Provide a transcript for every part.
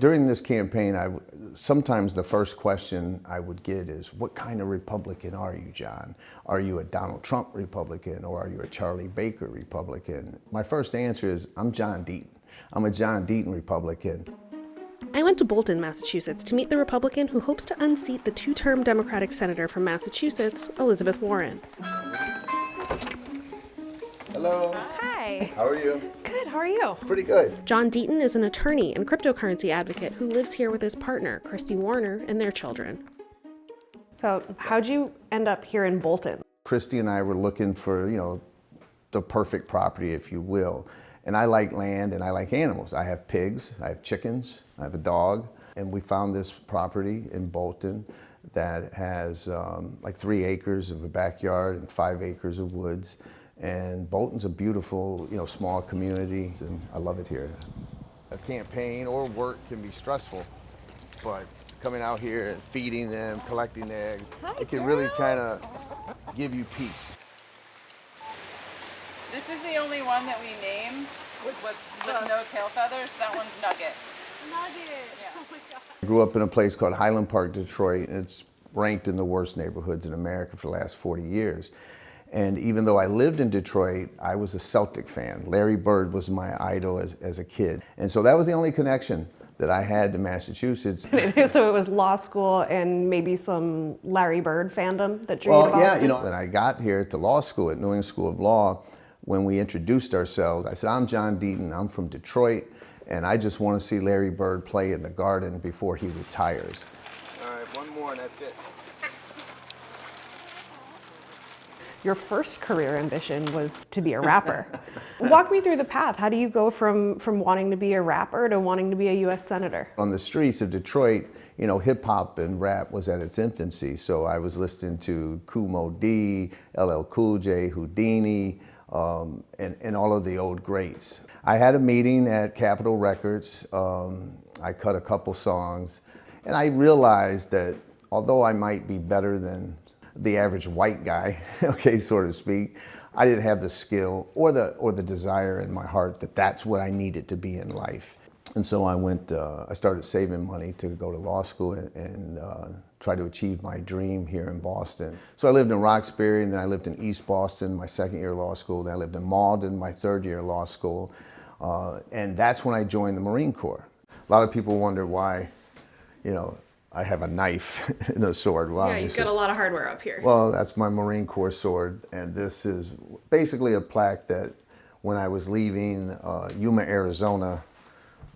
During this campaign, sometimes the first question I would get is, what kind of Republican are you, John? Are you a Donald Trump Republican or are you a Charlie Baker Republican? My first answer is, I'm John Deaton. I'm a John Deaton Republican. I went to Bolton, Massachusetts to meet the Republican who hopes to unseat the two-term Democratic senator from Massachusetts, Elizabeth Warren. Hello. Hi. How are you? Good, how are you? Pretty good. John Deaton is an attorney and cryptocurrency advocate who lives here with his partner, Christy Warner, and their children. So how'd you end up here in Bolton? Christy and I were looking for, the perfect property, if you will. And I like land and I like animals. I have pigs, I have chickens, I have a dog. And we found this property in Bolton that has like 3 acres of a backyard and 5 acres of woods. And Bolton's a beautiful, small community, and I love it here. A campaign or work can be stressful, but coming out here and feeding them, collecting eggs, it can really kind of give you peace. This is the only one that we name with no tail feathers. That one's Nugget. Nugget. Yeah. Oh my God. I grew up in a place called Highland Park, Detroit, and it's ranked in the worst neighborhoods in America for the last 40 years. And even though I lived in Detroit, I was a Celtic fan. Larry Bird was my idol as a kid. And so that was the only connection that I had to Massachusetts. So it was law school and maybe some Larry Bird fandom that drew you to Boston? Yeah, when I got here to law school at New England School of Law, when we introduced ourselves, I said, I'm John Deaton, I'm from Detroit, and I just want to see Larry Bird play in the Garden before he retires. All right, one more and that's it. Your first career ambition was to be a rapper. Walk me through the path. How do you go from wanting to be a rapper to wanting to be a U.S. Senator? On the streets of Detroit, hip hop and rap was at its infancy. So I was listening to Kool Moe Dee, LL Cool J, Houdini, and all of the old greats. I had a meeting at Capitol Records. I cut a couple songs, and I realized that although I might be better than the average white guy, okay, so to speak, I didn't have the skill or the desire in my heart that that's what I needed to be in life. And so I started saving money to go to law school and try to achieve my dream here in Boston. So I lived in Roxbury, and then I lived in East Boston, my second year of law school. Then I lived in Malden, my third year of law school. And that's when I joined the Marine Corps. A lot of people wonder why, I have a knife and a sword. Wow, Yeah, you've got a lot of hardware up here. Well, that's my Marine Corps sword, and this is basically a plaque that when I was leaving Yuma, Arizona,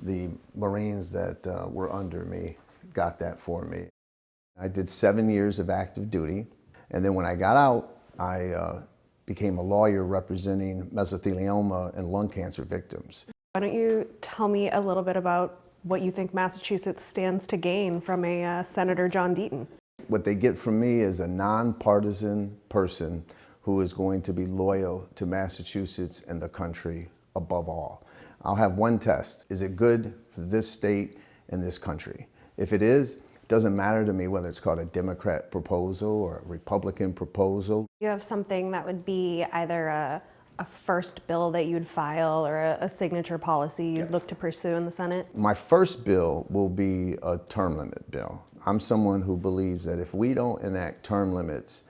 the Marines that were under me got that for me. I did 7 years of active duty, and then when I got out, I became a lawyer representing mesothelioma and lung cancer victims. Why don't you tell me a little bit about what you think Massachusetts stands to gain from a Senator John Deaton? What they get from me is a nonpartisan person who is going to be loyal to Massachusetts and the country above all. I'll have one test. Is it good for this state and this country? If it is, it doesn't matter to me whether it's called a Democrat proposal or a Republican proposal. You have something that would be either a first bill that you'd file or a signature policy you'd look to pursue in the Senate? My first bill will be a term limit bill. I'm someone who believes that if we don't enact term limits,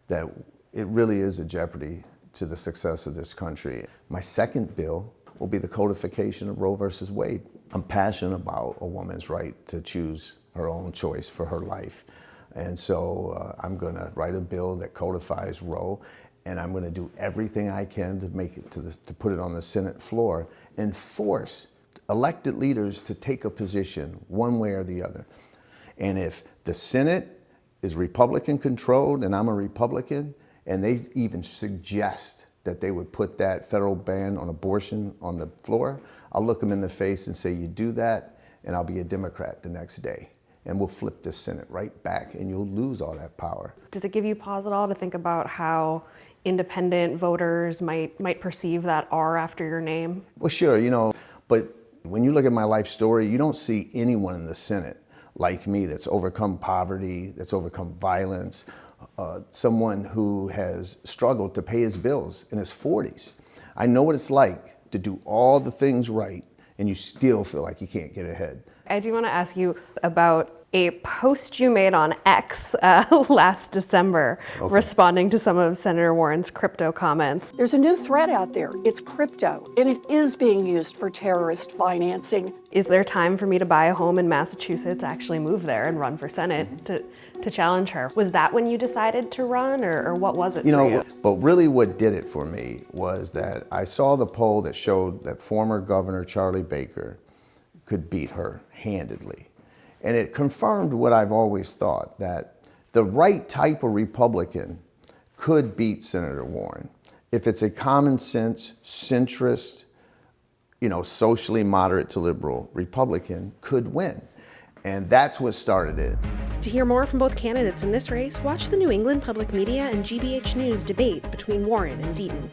that it really is a jeopardy to the success of this country. My second bill will be the codification of Roe versus Wade. I'm passionate about a woman's right to choose her own choice for her life. And so I'm gonna write a bill that codifies Roe, and I'm going to do everything I can to make it to put it on the Senate floor and force elected leaders to take a position one way or the other. And if the Senate is Republican controlled and I'm a Republican, and they even suggest that they would put that federal ban on abortion on the floor, I'll look them in the face and say, you do that, and I'll be a Democrat the next day. And we'll flip the Senate right back, and you'll lose all that power. Does it give you pause at all to think about how independent voters might perceive that R after your name? Well, sure, but when you look at my life story, you don't see anyone in the Senate like me that's overcome poverty, that's overcome violence, someone who has struggled to pay his bills in his 40s. I know what it's like to do all the things right and you still feel like you can't get ahead. I do want to ask you about a post you made on X last December, responding to some of Senator Warren's crypto comments. There's a new threat out there. It's crypto, and it is being used for terrorist financing. Is there time for me to buy a home in Massachusetts, actually move there and run for Senate to challenge her? Was that when you decided to run, or what was it for you? But really what did it for me was that I saw the poll that showed that former Governor Charlie Baker could beat her handedly. And it confirmed what I've always thought, that the right type of Republican could beat Senator Warren. If it's a common sense, centrist, socially moderate to liberal Republican, could win. And that's what started it. To hear more from both candidates in this race, watch the New England Public Media and GBH News debate between Warren and Deaton.